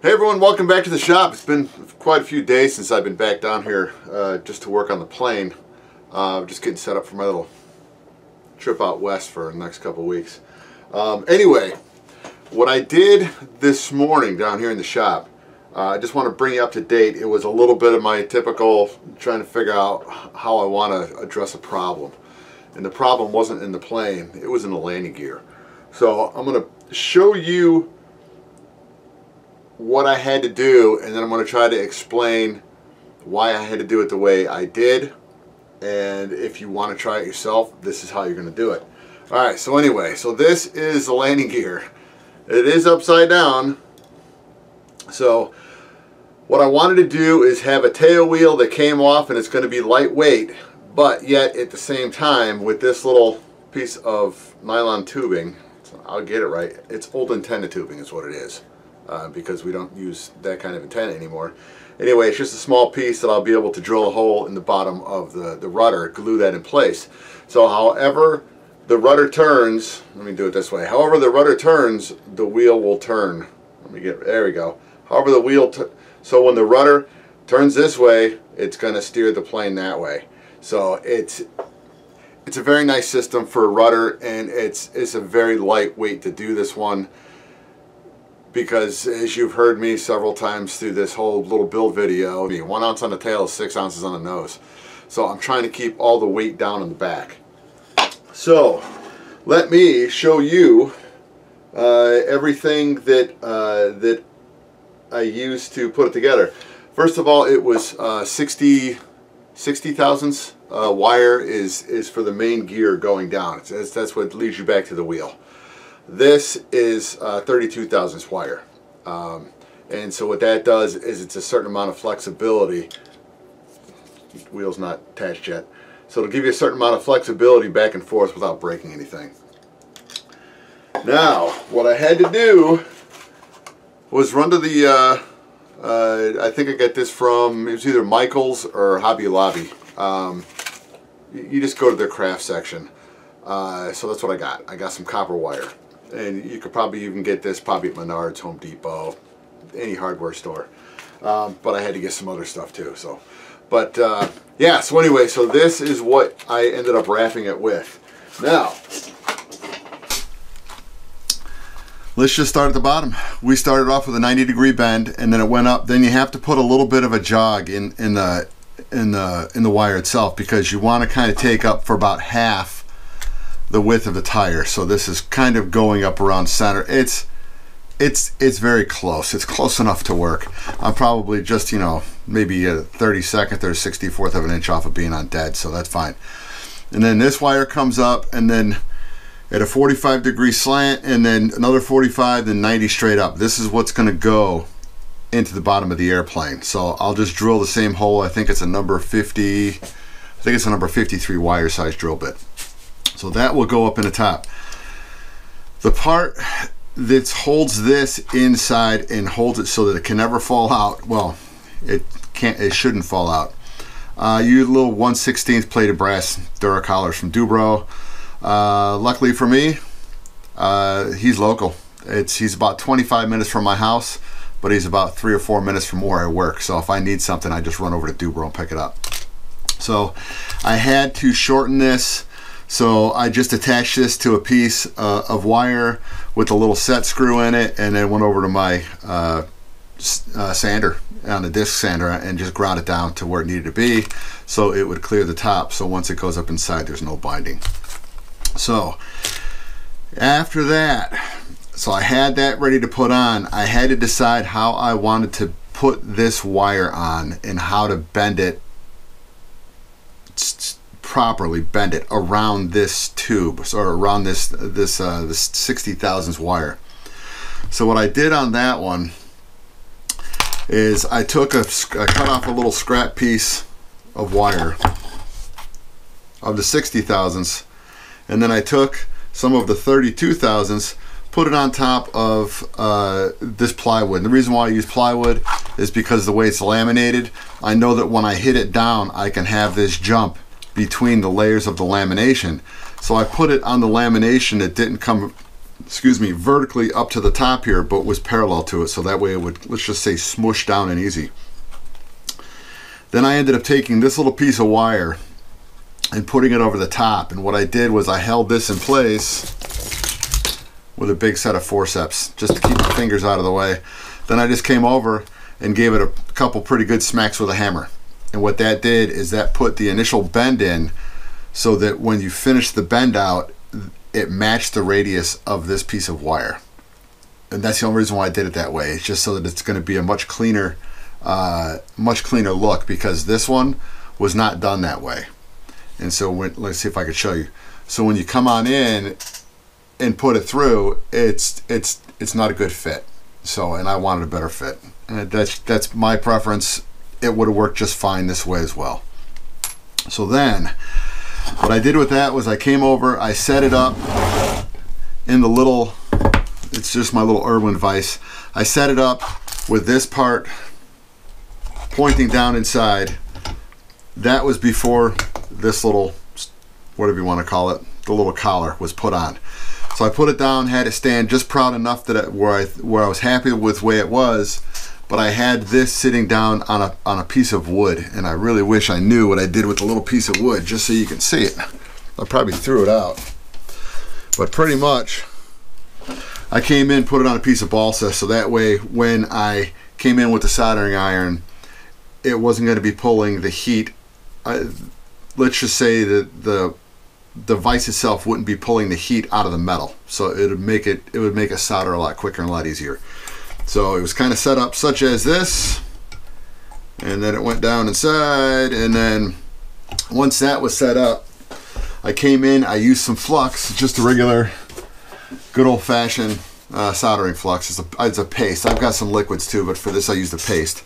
Hey everyone, welcome back to the shop. It's been quite a few days since I've been back down here just to work on the plane. Just getting set up for my little trip out west for the next couple of weeks. Anyway, what I did this morning down here in the shop, I just want to bring you up to date. It was a little bit of my typical trying to figure out how I want to address a problem. And the problem wasn't in the plane, it was in the landing gear. So I'm going to show you what I had to do, and then I'm going to try to explain why I had to do it the way I did. And if you want to try it yourself, this is how you're going to do it. Alright, so anyway, so this is the landing gear. It is upside down. So what I wanted to do is have a tail wheel that came off, and it's going to be lightweight, but yet at the same time with this little piece of nylon tubing, so I'll get it right, it's old antenna tubing is what it is. Because we don't use that kind of antenna anymore. Anyway, it's just a small piece that I'll be able to drill a hole in the bottom of the rudder, glue that in place. So however the rudder turns, let me do it this way, however the rudder turns, the wheel will turn. Let me get, there we go. However the wheel, so when the rudder turns this way, it's going to steer the plane that way. So it's a very nice system for a rudder, and it's a very lightweight to do this one. Because as you've heard me several times through this whole little build video, 1 ounce on the tail is 6 ounces on the nose. So I'm trying to keep all the weight down in the back. So let me show you everything that that I used to put it together. First of all, it was 60 thousandths wire is for the main gear going down. That's what leads you back to the wheel. This is 32 thousandths wire, and so what that does is it's a certain amount of flexibility. The wheel's not attached yet, so it'll give you a certain amount of flexibility back and forth without breaking anything. Now, what I had to do was run to the, I think I got this from, it was either Michael's or Hobby Lobby. You just go to their craft section. So that's what I got. I got some copper wire. And you could probably even get this probably at Menards, Home Depot, any hardware store. But I had to get some other stuff too. So, but yeah. So anyway, so this is what I ended up wrapping it with. Now, let's just start at the bottom. We started off with a 90-degree bend, and then it went up. Then you have to put a little bit of a jog in the wire itself, because you want to kind of take up for about half the width of the tire. So this is kind of going up around center. It's very close. It's close enough to work. I'm probably just, you know, maybe a 32nd or 64th of an inch off of being on dead, so that's fine. And then this wire comes up, and then at a 45-degree slant, and then another 45, then 90 straight up. This is what's going to go into the bottom of the airplane. So I'll just drill the same hole. I think it's a number 50, I think it's a number 53 wire size drill bit. So that will go up in the top. The part that holds this inside and holds it so that it can never fall out, well, it shouldn't fall out. Use little 1/16 plated brass Dura collars from Dubro. Luckily for me, he's local. He's about 25 minutes from my house, but he's about 3 or 4 minutes from where I work. So if I need something, I just run over to Dubro and pick it up. So I had to shorten this. So I just attached this to a piece of wire with a little set screw in it, and then went over to my sander on the disc sander and just ground it down to where it needed to be, so it would clear the top. So once it goes up inside, there's no binding. So after that, so I had that ready to put on. I had to decide how I wanted to put this wire on and how to bend it, properly bend it around this tube, or around this 60 thousandths wire. So what I did on that one is I took I cut off a little scrap piece of wire of the 60 thousandths, and then I took some of the 32 thousandths, put it on top of this plywood. And the reason why I use plywood is because the way it's laminated, I know that when I hit it down, I can have this jump between the layers of the lamination. So I put it on the lamination that didn't come excuse me, vertically up to the top here, but was parallel to it, so that way it would, let's just say, smush down and easy. Then I ended up taking this little piece of wire and putting it over the top, and what I did was I held this in place with a big set of forceps just to keep my fingers out of the way. Then I just came over and gave it a couple pretty good smacks with a hammer, and what that did is that put the initial bend in so that when you finish the bend out, it matched the radius of this piece of wire. And that's the only reason why I did it that way. It's just so that it's going to be a much cleaner look, because this one was not done that way. And so let's see if I could show you. So when you come on in and put it through, it's not a good fit. So, and I wanted a better fit. And that's my preference. It would have worked just fine this way as well. So then what I did with that was I came over, I set it up in the little, it's just my little Irwin vise. I set it up with this part pointing down inside. That was before this little, whatever you want to call it, the little collar was put on. So I put it down, had it stand just proud enough that where I was happy with the way it was, but I had this sitting down on a piece of wood, and I really wish I knew what I did with the little piece of wood, just so you can see it. I probably threw it out, but pretty much I came in, put it on a piece of balsa, so that way when I came in with the soldering iron, it wasn't going to be pulling the heat. Let's just say that the vise itself wouldn't be pulling the heat out of the metal, so it would make a solder a lot quicker and a lot easier. So it was kind of set up such as this, and then it went down inside, and then once that was set up, I came in, I used some flux, just a regular good old-fashioned soldering flux. It's a paste. I've got some liquids too, but for this I used a paste.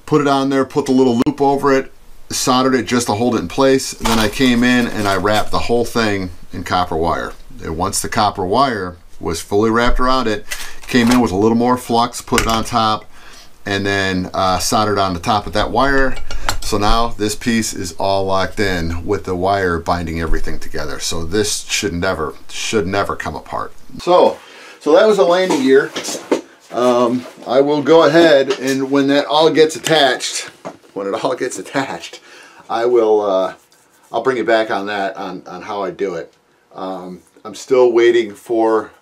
Put it on there, put the little loop over it, soldered it just to hold it in place, and then I came in and I wrapped the whole thing in copper wire. And once the copper wire was fully wrapped around it, came in with a little more flux, put it on top, and then soldered on the top of that wire. So now this piece is all locked in with the wire binding everything together. So this should never come apart. So that was the landing gear. I will go ahead, and when that all gets attached, I will I'll bring you back on that, on how I do it. I'm still waiting for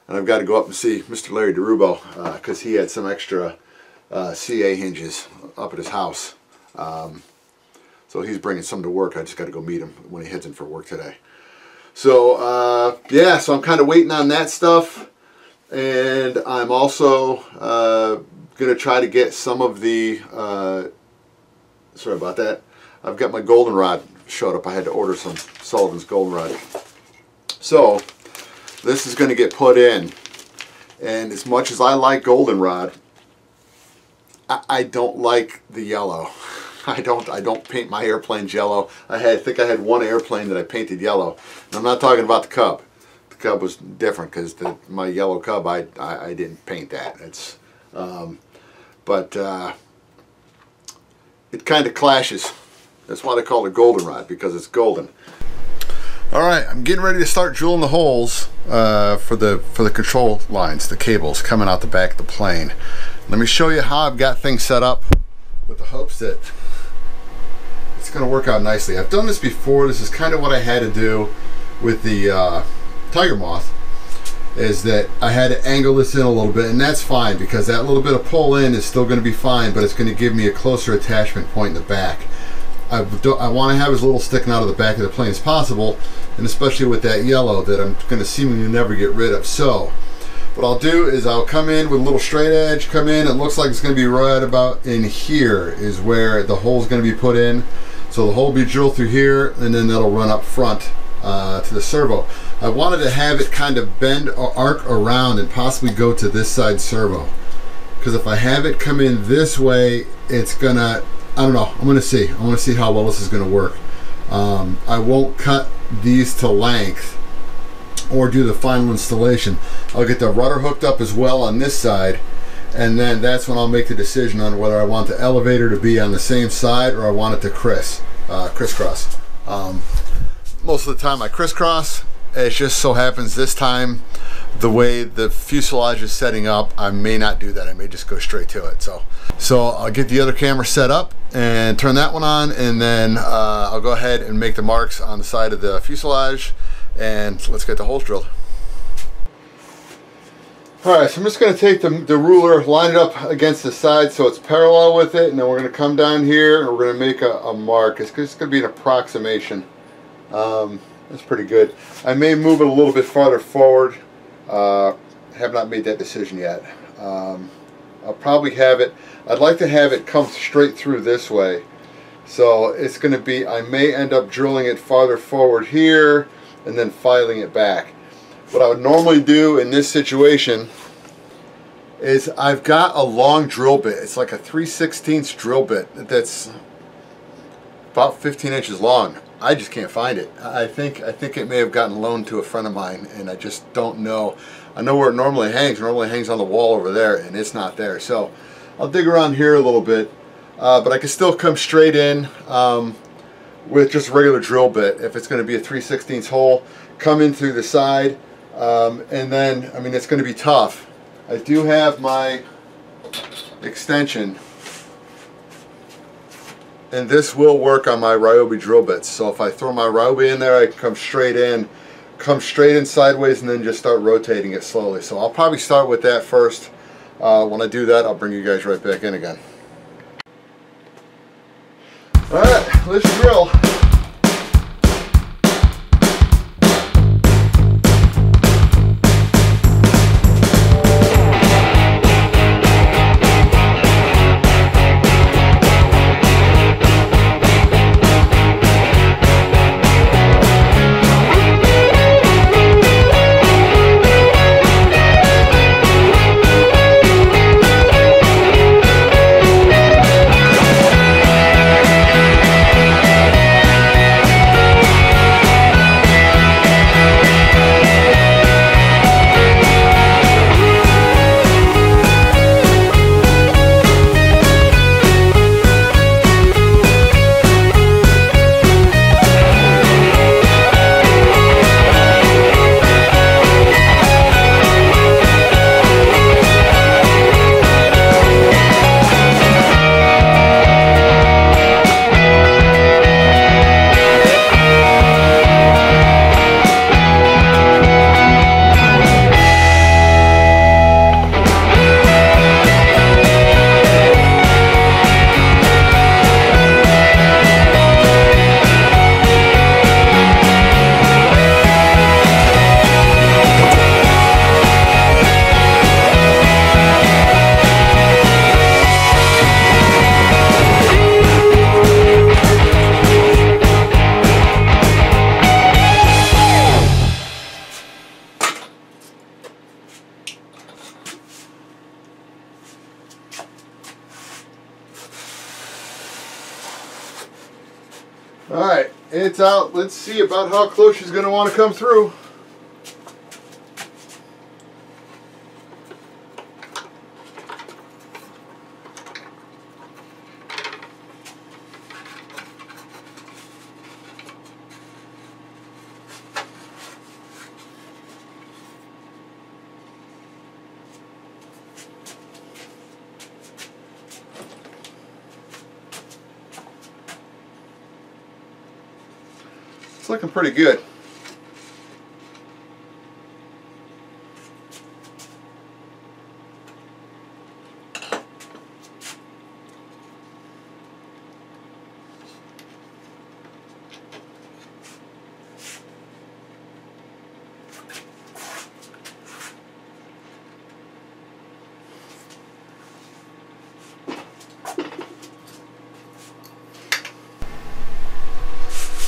and I've got to go up and see Mr. Larry DeRubo because he had some extra CA hinges up at his house. So he's bringing some to work. I just got to go meet him when he heads in for work today. So yeah, so I'm kind of waiting on that stuff, and I'm also going to try to get some of the sorry about that. I've got my goldenrod showed up. I had to order some Sullivan's goldenrod. So this is going to get put in, and as much as I like goldenrod, I don't like the yellow. I don't paint my airplanes yellow. I think I had one airplane that I painted yellow, and I'm not talking about the Cub. The Cub was different because my yellow Cub I didn't paint that. It's but it kind of clashes. That's why they call it goldenrod, because it's golden. Alright, I'm getting ready to start drilling the holes for the control lines, the cables coming out the back of the plane. Let me show you how I've got things set up with the hopes that it's going to work out nicely. I've done this before. This is kind of what I had to do with the Tiger Moth, is that I had to angle this in a little bit, and that's fine because that little bit of pull in is still going to be fine, but it's going to give me a closer attachment point in the back. I want to have as little sticking out of the back of the plane as possible, and especially with that yellow that I'm going to seemingly never get rid of. So what I'll do is I'll come in with a little straight edge, come in, it looks like it's going to be right about in here is where the hole is going to be put in. So the hole will be drilled through here, and then that'll run up front to the servo. I wanted to have it kind of bend or arc around and possibly go to this side servo, because if I have it come in this way, it's gonna, I don't know, I want to see how well this is going to work. I won't cut these to length or do the final installation. I'll get the rudder hooked up as well on this side, and then that's when I'll make the decision on whether I want the elevator to be on the same side or I want it to crisscross. Most of the time I crisscross, It just so happens this time, the way the fuselage is setting up, I may not do that. I may just go straight to it. So I'll get the other camera set up and turn that one on, and then I'll go ahead and make the marks on the side of the fuselage, and let's get the holes drilled. Alright, so I'm just going to take the ruler, line it up against the side so it's parallel with it, and then we're going to come down here and we're going to make a mark. It's just going to be an approximation. That's pretty good. I may move it a little bit farther forward. Have not made that decision yet. I'll probably have it, I'd like to have it come straight through this way. So it's going to be, I may end up drilling it farther forward here and then filing it back. What I would normally do in this situation is I've got a long drill bit. It's like a 3/16 drill bit that's about 15 inches long. I just can't find it. I think it may have gotten loaned to a friend of mine, and I just don't know. I know where it normally hangs. It normally hangs on the wall over there, and it's not there. So I'll dig around here a little bit, but I can still come straight in with just a regular drill bit. If it's going to be a 3/16 hole, come in through the side, and then, I mean, it's going to be tough. I do have my extension, and this will work on my Ryobi drill bits. So if I throw my Ryobi in there, I can come straight in sideways, and then just start rotating it slowly. So I'll probably start with that first. When I do that, I'll bring you guys right back in again. Alright, let's drill. Alright, it's out. Let's see about how close she's going to want to come through. It's looking pretty good.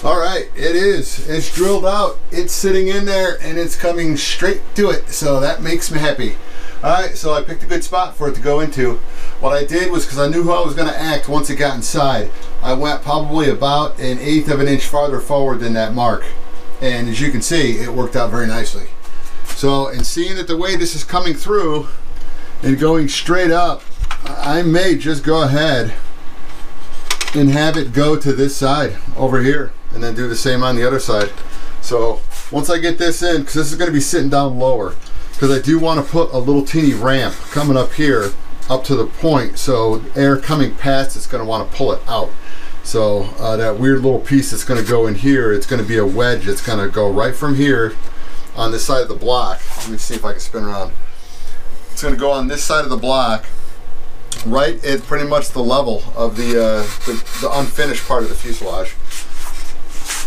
Alright, it is. It's drilled out. It's sitting in there and it's coming straight to it. So that makes me happy. Alright, so I picked a good spot for it to go into. What I did was, because I knew how I was going to act once it got inside, I went probably about 1/8 of an inch farther forward than that mark. And as you can see, it worked out very nicely. So, in seeing that the way this is coming through and going straight up, I may just go ahead and have it go to this side over here, and then do the same on the other side. So once I get this in, because this is going to be sitting down lower, because I do want to put a little teeny ramp coming up here up to the point, so air coming past it's going to want to pull it out. So that weird little piece that's going to go in here, it's going to be a wedge that's going to go right from here on this side of the block. Let me see if I can spin around. It's going to go on this side of the block, right at pretty much the level of the unfinished part of the fuselage.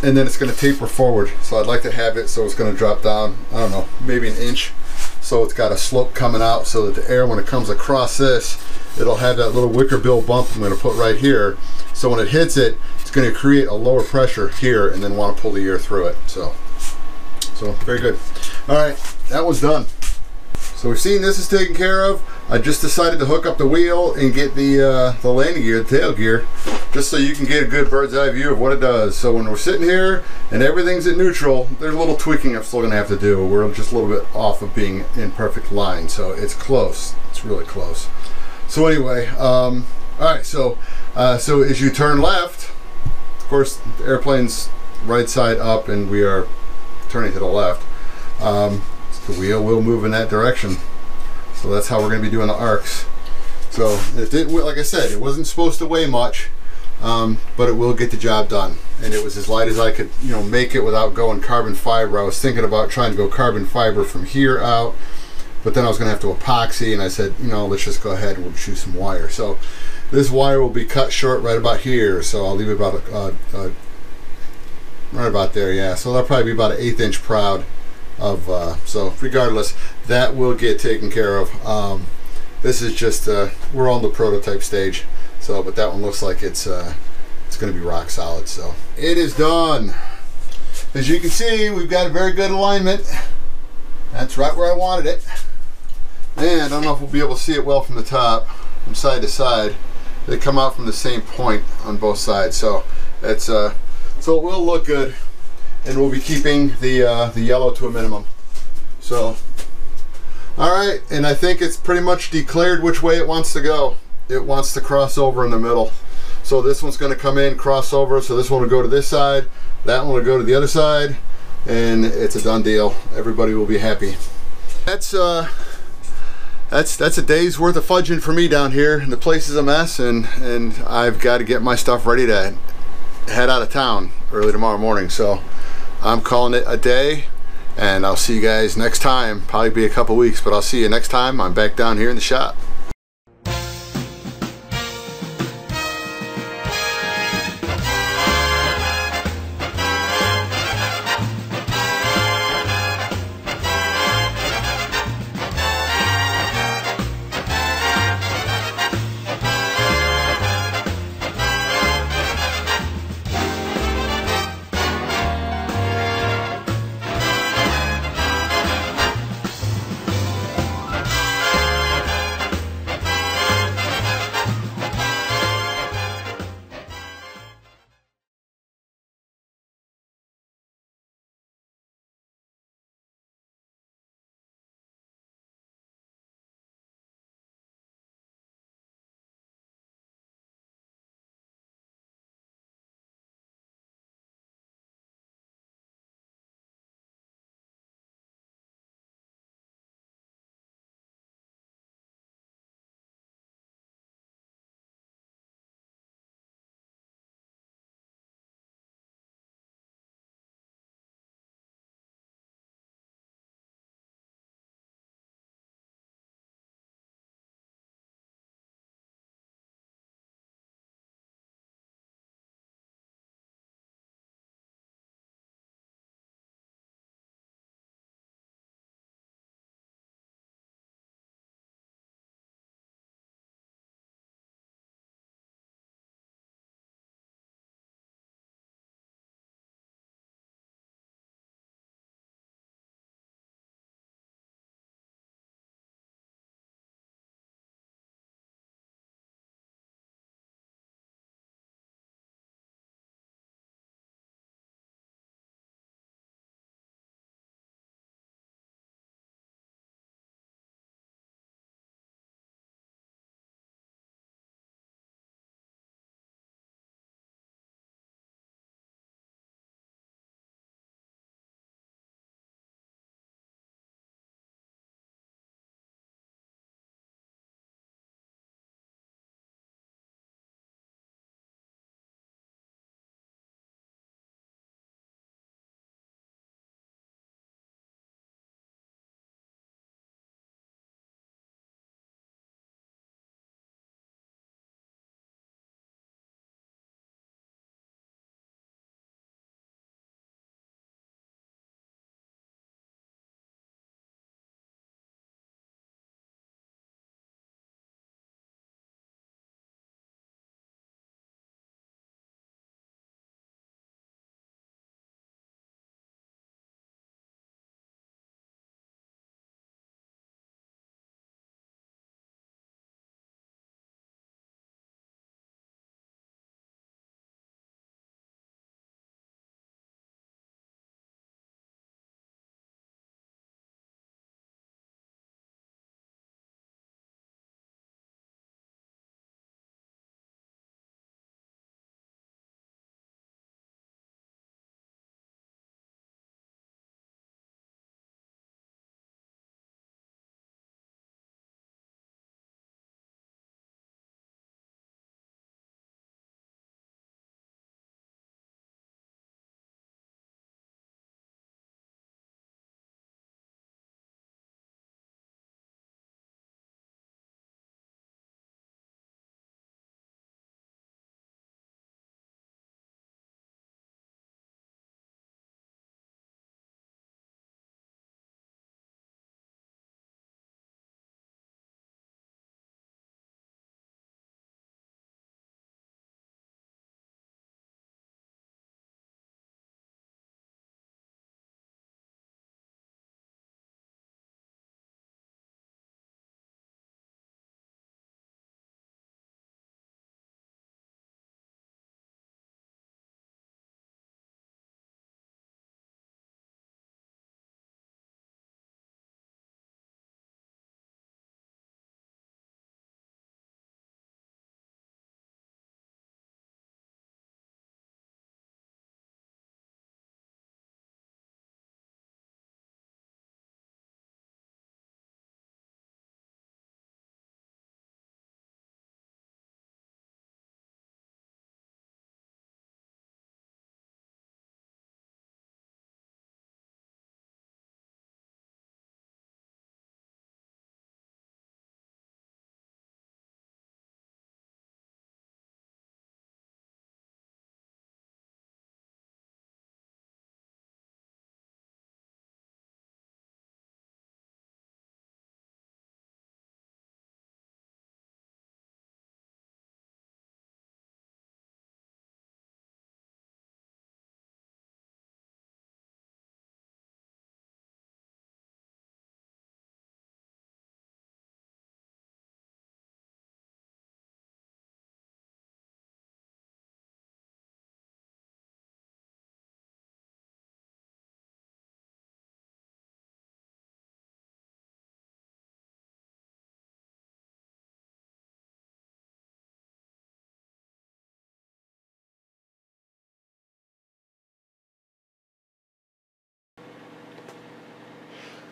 And then it's going to taper forward. So I'd like to have it so it's going to drop down, I don't know, maybe an inch. So it's got a slope coming out so that the air, when it comes across this, it'll have that little wicker bill bump I'm going to put right here. So when it hits it, it's going to create a lower pressure here and then want to pull the air through it. So very good. All right, that one's done. So we've seen this is taken care of. I just decided to hook up the wheel and get the landing gear, the tail gear, just so you can get a good bird's eye view of what it does. So when we're sitting here and everything's at neutral, there's a little tweaking I'm still going to have to do. We're just a little bit off of being in perfect line, so it's close. It's really close. So anyway, all right. So as you turn left, of course, the airplane's right side up, and we are turning to the left. The wheel will move in that direction. So that's how we're going to be doing the arcs. So it didn't, like I said, it wasn't supposed to weigh much, but it will get the job done. And it was as light as I could, make it without going carbon fiber. I was thinking about trying to go carbon fiber from here out, but then I was going to have to epoxy, and I said, let's just go ahead and we'll choose some wire. So this wire will be cut short right about here. So I'll leave it about right about there, yeah. So that'll probably be about an 1/8 inch proud of. So regardless, that will get taken care of. This is just we're on the prototype stage. So, but that one looks like it's going to be rock solid. So it is done. As you can see, we've got a very good alignment. That's right where I wanted it. And I don't know if we'll be able to see it well from the top, from side to side. They come out from the same point on both sides. So it's so it will look good, and we'll be keeping the yellow to a minimum. So, all right, and I think it's pretty much declared which way it wants to go. It wants to cross over in the middle. So this one's going to come in, cross over. So this one will go to this side, that one will go to the other side, and it's a done deal. Everybody will be happy. That's a day's worth of fudging for me down here. The place is a mess, and I've got to get my stuff ready to head out of town early tomorrow morning. So I'm calling it a day, and I'll see you guys next time. Probably be a couple weeks, but I'll see you next time. I'm back down here in the shop.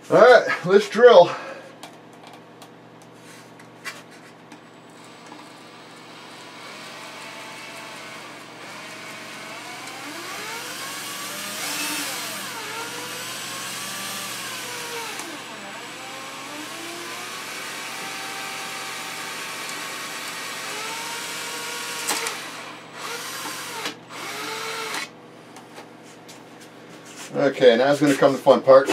Alright, let's drill. Okay, now it's going to come the fun part.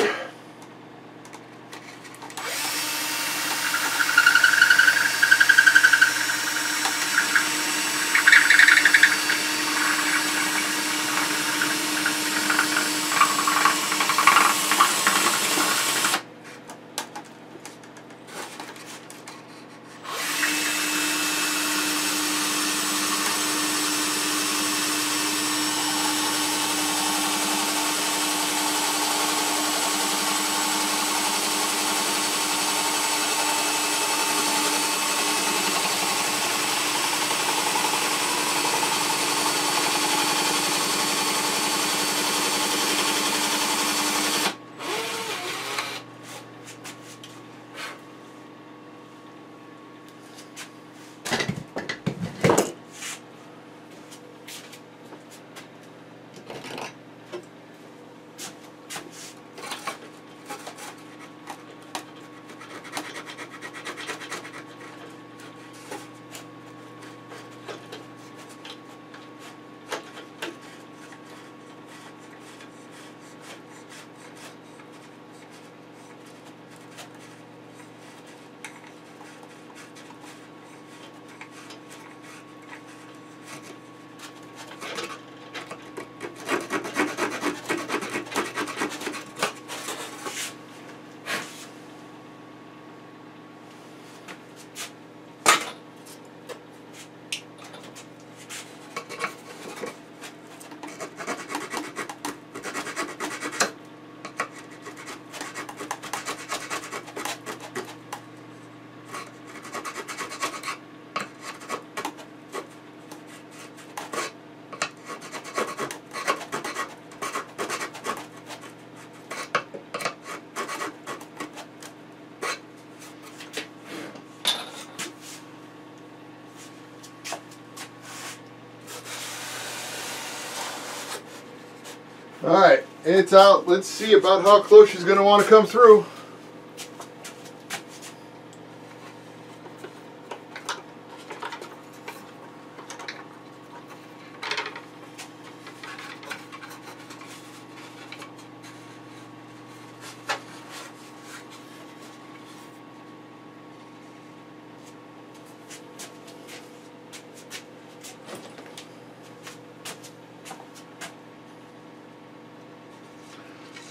Alright, it's out. Let's see about how close she's going to want to come through.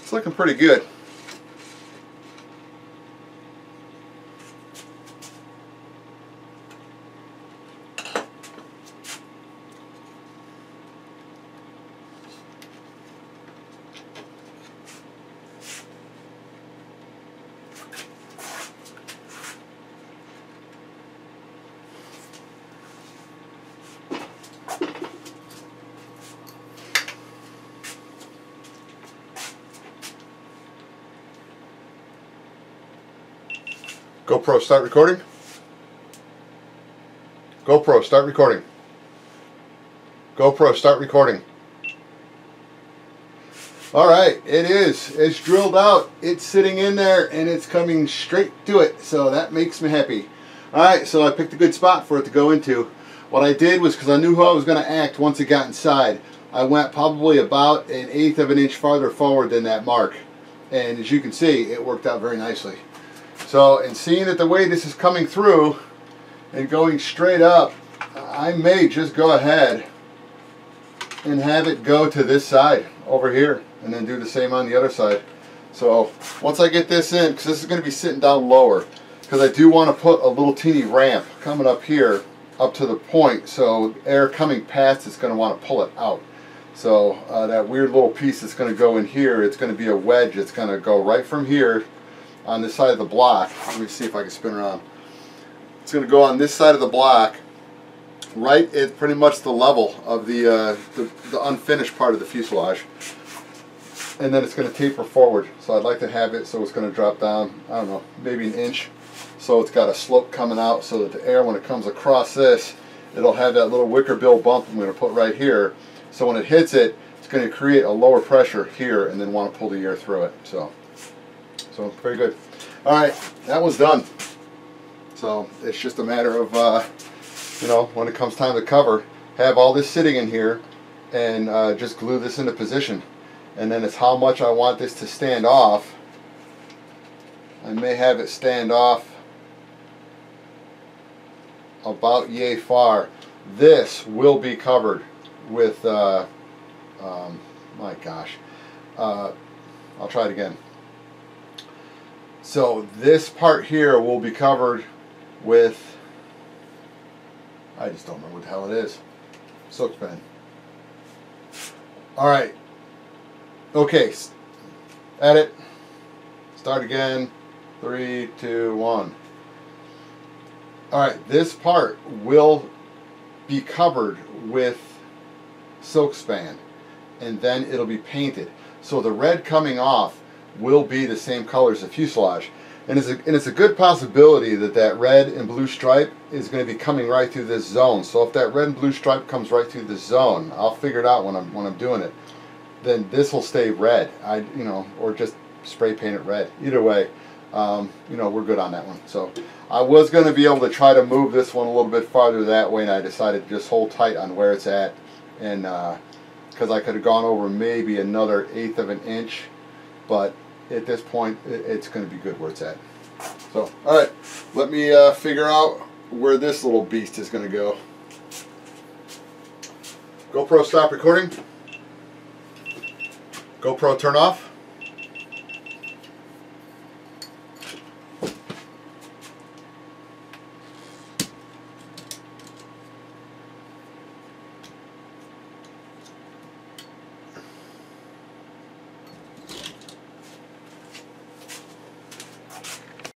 It's looking pretty good. GoPro, start recording. GoPro, start recording. GoPro, start recording. Alright, it is. It's drilled out. It's sitting in there and it's coming straight to it. So that makes me happy. Alright, so I picked a good spot for it to go into. What I did was, because I knew how I was going to act once it got inside, I went probably about 1/8 of an inch farther forward than that mark. And as you can see, it worked out very nicely. So, and seeing that the way this is coming through and going straight up, I may just go ahead and have it go to this side over here and then do the same on the other side. So once I get this in, because this is going to be sitting down lower, because I do want to put a little teeny ramp coming up here up to the point, so air coming past is going to want to pull it out. So that weird little piece that's going to go in here, it's going to be a wedge. It's going to go right from here on this side of the block. Let me see if I can spin around. It's going to go on this side of the block, right at pretty much the level of the unfinished part of the fuselage. and then it's going to taper forward. So I'd like to have it so it's going to drop down, I don't know, maybe an inch. So it's got a slope coming out so that the air, when it comes across this, it'll have that little wicker bill bump I'm going to put right here. So when it hits it, it's going to create a lower pressure here and then want to pull the air through it. So very good. All right, that was done. So it's just a matter of, you know, when it comes time to cover, have all this sitting in here and just glue this into position. And then it's how much I want this to stand off. I may have it stand off about yay far. This will be covered with, my gosh, I'll try it again. So this part here will be covered with, I just don't remember what the hell it is. Silk pen. Alright. Okay. Edit. Start again. 3, 2, 1. Alright, this part will be covered with silk span and then it'll be painted. So the red coming off will be the same color as the fuselage. And it's a good possibility that that red and blue stripe is going to be coming right through this zone. So if that red and blue stripe comes right through this zone, I'll figure it out when I'm doing it. Then this will stay red. You know, or just spray paint it red. Either way, you know, we're good on that one. So I was going to be able to try to move this one a little bit farther that way, and I decided to just hold tight on where it's at, and because I could have gone over maybe another 1/8 of an inch, but at this point it's going to be good where it's at. So alright, let me figure out where this little beast is going to go. GoPro, stop recording. GoPro, turn off.